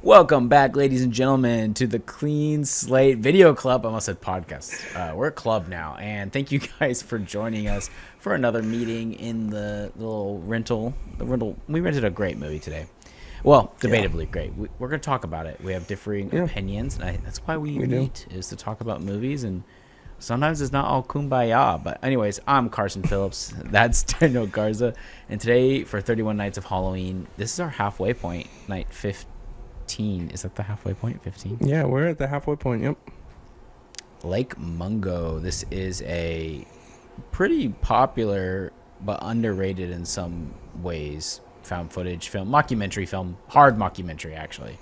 Welcome back, ladies and gentlemen, to the Clean Slate Video Club. I almost said podcast. We're a club now, and thank you guys for joining us for another meeting in the little rental. We rented a great movie today. Well, debatably great. We're going to talk about it. We have differing opinions, and that's why we meet, is to talk about movies, and sometimes it's not all kumbaya. But anyways, I'm Carson Phillips. That's Daniel Garza, and today for 31 Nights of Halloween, this is our halfway point, night 15. Is that the halfway point? 15? Yeah, we're at the halfway point. Yep. Lake Mungo. This is a pretty popular but underrated in some ways found footage film, mockumentary film, hard mockumentary actually,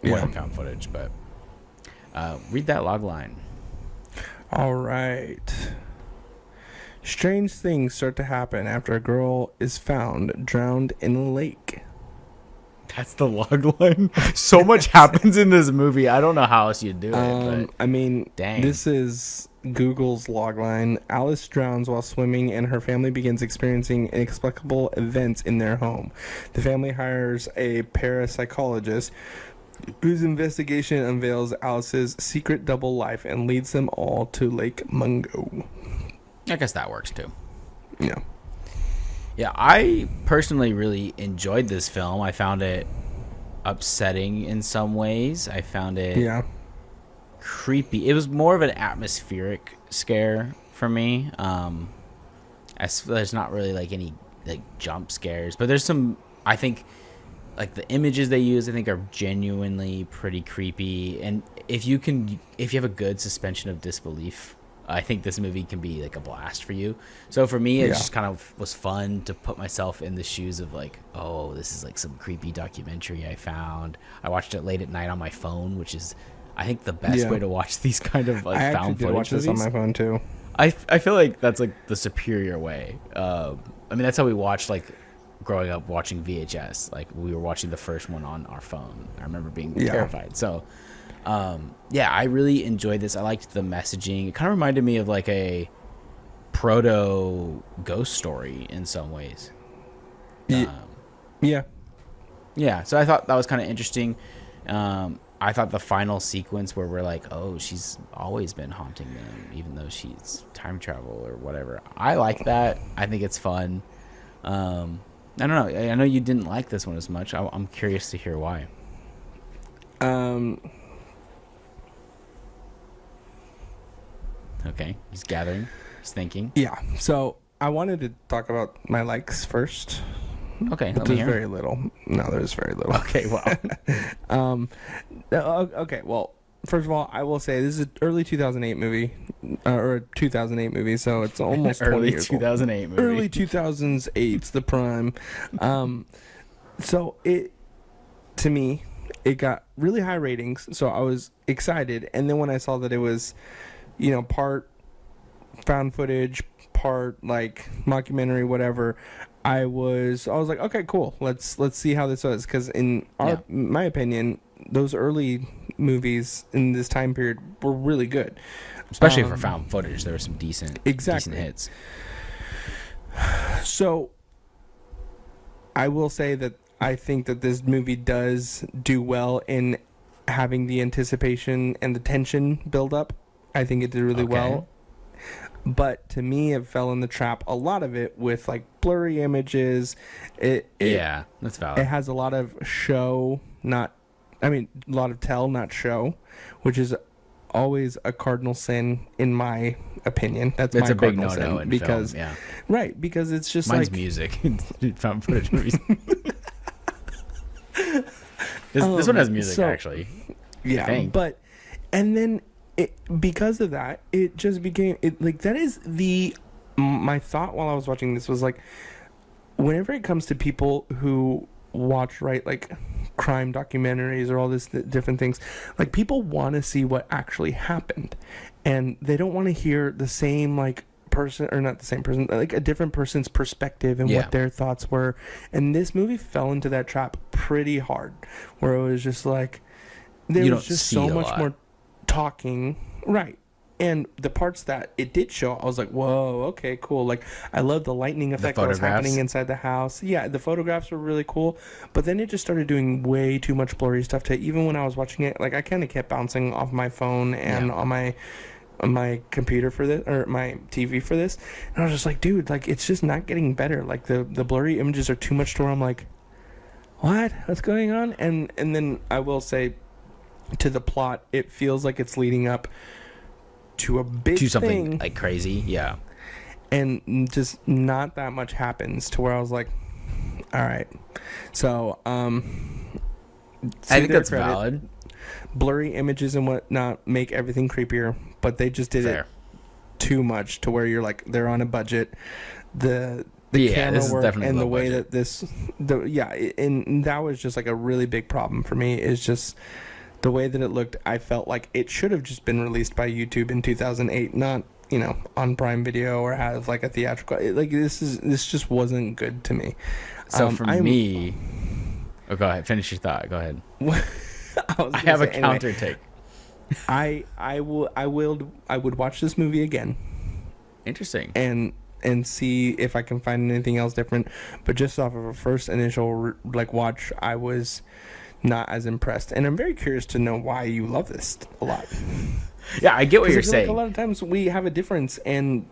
more than found footage. But read that log line. All right. Strange things start to happen after a girl is found drowned in a lake. That's the log line. So much happens in this movie. I don't know how else you do it. But I mean, dang. This is Google's logline. Alice drowns while swimming, and her family begins experiencing inexplicable events in their home. The family hires a parapsychologist whose investigation unveils Alice's secret double life and leads them all to Lake Mungo. I guess that works too. Yeah. Yeah, I personally really enjoyed this film. I found it upsetting in some ways. I found it creepy. It was more of an atmospheric scare for me. There's not really like any like jump scares, but there's some. I think like the images they use, I think, are genuinely pretty creepy. And if you have a good suspension of disbelief, I think this movie can be like a blast for you. So for me, it just kind of was fun to put myself in the shoes of like, oh, this is like some creepy documentary I found. I watched it late at night on my phone, which is, I think, the best way to watch these kind of like found footage. I watch this on my phone too. I feel like that's like the superior way. I mean, that's how we watched like growing up watching VHS. Like we were watching the first one on our phone. I remember being terrified. So. I really enjoyed this. I liked the messaging. It kind of reminded me of like a proto ghost story in some ways. Yeah. So I thought that was kind of interesting. I thought the final sequence where we're like, oh, she's always been haunting them, even though she's time travel or whatever. I like that. I think it's fun. I don't know. I know you didn't like this one as much. I'm curious to hear why. Okay, he's gathering. He's thinking. Yeah, so I wanted to talk about my likes first. Okay, but there's very little. No, there's very little. Okay, well. Okay, well, first of all, I will say this is an early 2008 movie, or a 2008 movie, so it's almost 20 early years 2008 old. movie. Early 2008's the prime. So to me, it got really high ratings, so I was excited. And then when I saw that it was, part found footage, part like mockumentary, whatever, I was like, okay, cool. Let's see how this was, because in my opinion, those early movies in this time period were really good, especially for found footage. There were some decent hits. So I will say that I think that this movie does do well in having the anticipation and the tension build up. I think it did really well. But to me, it fell in the trap, a lot of it, with like blurry images. That's valid. It has a lot of a lot of tell, not show, which is always a cardinal sin in my opinion. That's my big cardinal no-no sin in because film, right, because it's just mine's like music. Found footage movies. This one has music actually. Yeah, but and then because of that, it just became that is my thought while I was watching this was like, whenever it comes to people who watch like crime documentaries or all this different things, like people want to see what actually happened, and they don't want to hear the same like person, or not the same person, like a different person's perspective and what their thoughts were. And this movie fell into that trap pretty hard, where it was just like there was just so much more talking, right? And the parts that it did show, I was like, whoa, okay, cool. Like, I love the lightning effect that was happening inside the house. Yeah, the photographs were really cool. But then it just started doing way too much blurry stuff to even when I was watching it, like, I kind of kept bouncing off my phone and on my computer for this, or my TV for this. And I was just like, dude, like, it's just not getting better. Like, the blurry images are too much to where I'm like, what's going on? And then I will say, to the plot, it feels like it's leading up to a big to something thing, like crazy, yeah, and just not that much happens to where I was like, all right. So I think that's valid. Blurry images and whatnot make everything creepier, but they just did it too much to where you're like, they're on a budget. The camera work and the way that and that was just like a really big problem for me, is just the way that it looked. I felt like it should have just been released by YouTube in 2008, not, on Prime Video or have like a theatrical. Like, this just wasn't good to me. So for me, go ahead, finish your thought. Go ahead. I have a counter take. I would watch this movie again. Interesting. And see if I can find anything else different. But just off of a first initial watch, I was not as impressed, and I'm very curious to know why you love this a lot. Yeah, I get what you're saying. Like, a lot of times we have a difference, and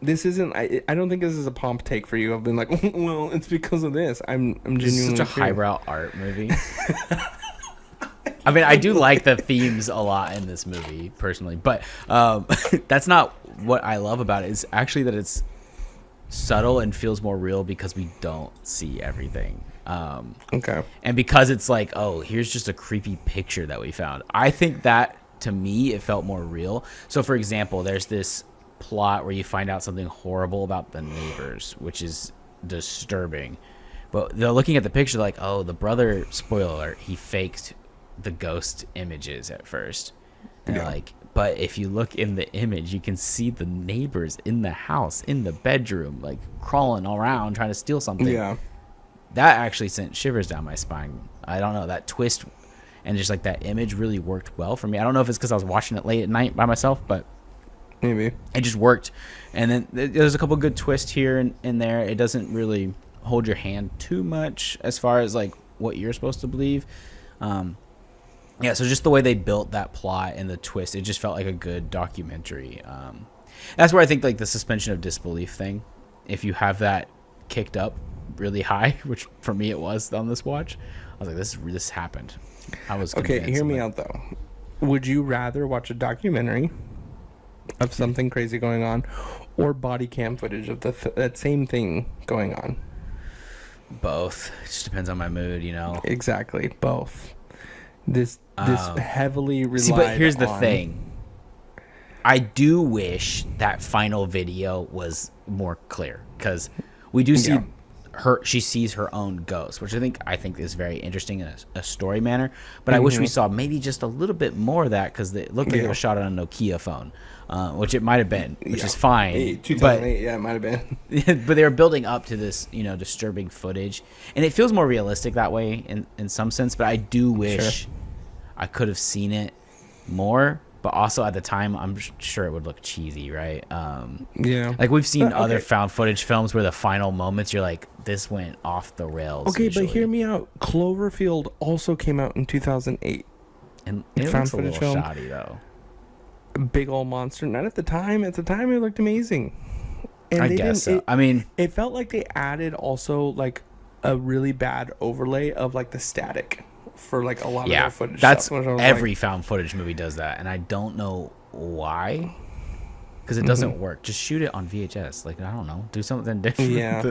this isn't. I don't think this is a pomp take for you. I've been like, well, it's because of this. I'm genuinely. This is such a highbrow art movie. I mean, I do like the themes a lot in this movie personally, but that's not what I love about it. It's actually that it's subtle and feels more real because we don't see everything. Okay. And because it's like, oh, here's just a creepy picture that we found. I think that, to me, it felt more real. So, for example, there's this plot where you find out something horrible about the neighbors, which is disturbing. But they're looking at the picture like, oh, the brother, spoiler alert, he faked the ghost images at first. And like, but if you look in the image, you can see the neighbors in the house, in the bedroom, like crawling around trying to steal something. Yeah. That actually sent shivers down my spine. I don't know, that twist and just like that image really worked well for me. I don't know if it's because I was watching it late at night by myself, but maybe it just worked. And then there's a couple good twists here and there. It doesn't really hold your hand too much as far as like what you're supposed to believe. Yeah, so just the way they built that plot and the twist, it just felt like a good documentary. That's where I think like the suspension of disbelief thing, if you have that kicked up really high, which for me it was on this watch, I was like, this happened. I was okay. Hear me out though. Would you rather watch a documentary of something crazy going on, or body cam footage of that same thing going on? Both. It just depends on my mood, Exactly, both. This heavily relied. See, but here's the thing. I do wish that final video was more clear, because we do see she sees her own ghost, which I think is very interesting in a story manner. But I wish we saw maybe just a little bit more of that, because it looked like it was shot on a Nokia phone, which it might have been, which is fine. 2008, it might have been. But they were building up to this, disturbing footage, and it feels more realistic that way in some sense. But I do wish I could have seen it more. But also at the time, I'm sure it would look cheesy, right? Like we've seen other found footage films where the final moments, you're like, this went off the rails. Okay, visually. but hear me out. Cloverfield also came out in 2008. And it found looks footage a little shoddy, though. Big old monster. Not at the time. At the time, it looked amazing. And I guess so. I mean, it felt like they added also like a really bad overlay of like the static for like a lot of their footage. That's every found footage movie does that, and I don't know why, because it doesn't work. Just shoot it on VHS. Like, I don't know, do something different. Yeah.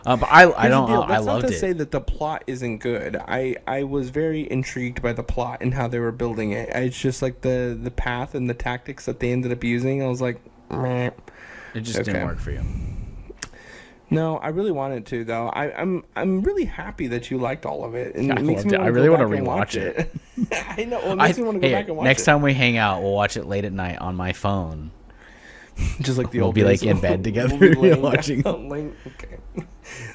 But I don't know. I loved it. That's not to say that the plot isn't good. I was very intrigued by the plot and how they were building it. It's just like the path and the tactics that they ended up using. I was like, meh. It just didn't work for you. No, I really wanted to though. I'm really happy that you liked all of it. And I loved it. I really want to rewatch it. I know. Well, it makes me want to go back and watch it. Next time we hang out, we'll watch it late at night on my phone. Just like the we'll old be days. Like in bed together, watching. Okay.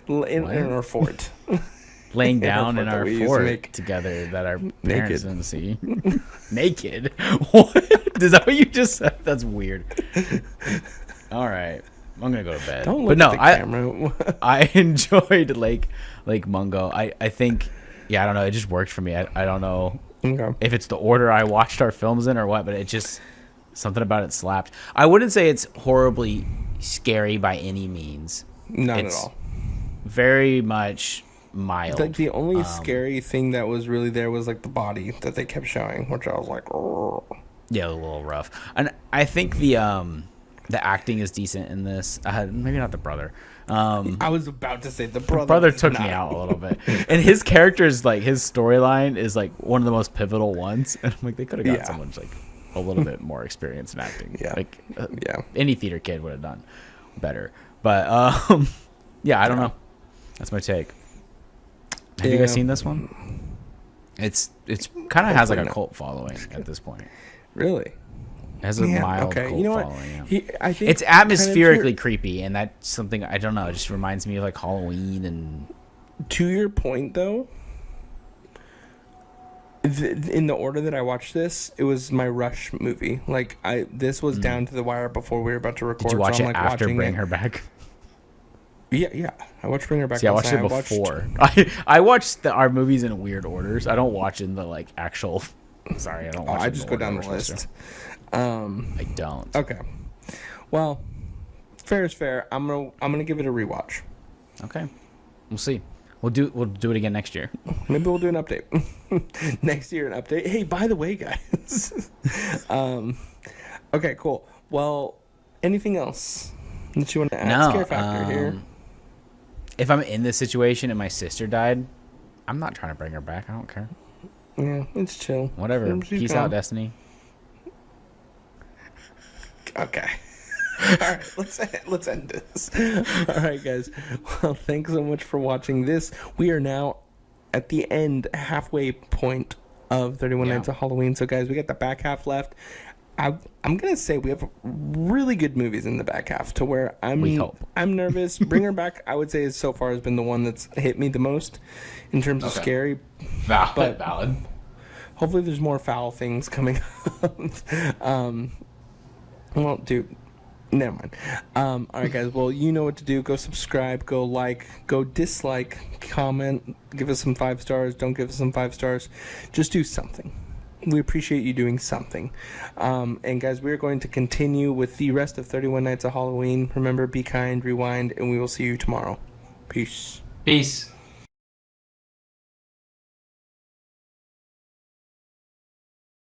In our fort. laying down in our fort together that our parents didn't see. Naked? What? Is that what you just said? That's weird. All right. I'm going to go to bed. Don't look at the camera. I enjoyed Lake Mungo. I think, I don't know. It just worked for me. I don't know if it's the order I watched our films in or what, but it just, something about it slapped. I wouldn't say it's horribly scary by any means. Not at all. Very much mild. Like the only scary thing that was really there was like the body that they kept showing, which I was like, oh. Yeah, a little rough. And I think the acting is decent in this. Maybe not the brother. I was about to say the brother. The brother took me out a little bit, and his character is like, his storyline is like one of the most pivotal ones. And I'm like, they could have got someone like a little bit more experience in acting. Like any theater kid would have done better. But I don't know. That's my take. Have you guys seen this one? It's kind of has like a cult following at this point. Really? It has a mild cult following. I think it's atmospherically creepy, and that's something, I don't know, it just reminds me of like Halloween. And to your point though, in the order that I watched this, it was my rush movie. Like this was down to the wire before we were about to record. Did you watch so it after Bring Her Back? Yeah. I watched Bring Her Back. See, I watched it before. I watched our movies in weird orders. I don't watch in the like actual. Sorry, I don't watch. I just go down the list. I don't. Okay. Well, fair is fair. I'm gonna give it a rewatch. Okay. We'll see. We'll do it again next year. Maybe we'll do an update. Next year, an update. Hey, by the way, guys. Okay, cool. Well, anything else that you want to add? No, Scare factor here. If I'm in this situation and my sister died, I'm not trying to bring her back. I don't care. Yeah, it's chill. Whatever. Peace out, Destiny. Okay. All right, let's end this. All right, guys. Well, thanks so much for watching this. We are now at the halfway point of 31 Nights of Halloween. So, guys, we got the back half left. I'm gonna say we have really good movies in the back half to where I'm nervous. Bring Her Back, I would say, so far has been the one that's hit me the most in terms of scary. Valid. Hopefully, there's more foul things coming up. Well, dude, never mind. All right, guys. Well, you know what to do. Go subscribe. Go like. Go dislike. Comment. Give us some 5 stars. Don't give us some 5 stars. Just do something. We appreciate you doing something. And, guys, we're going to continue with the rest of 31 Nights of Halloween. Remember, be kind, rewind, and we will see you tomorrow. Peace. Peace.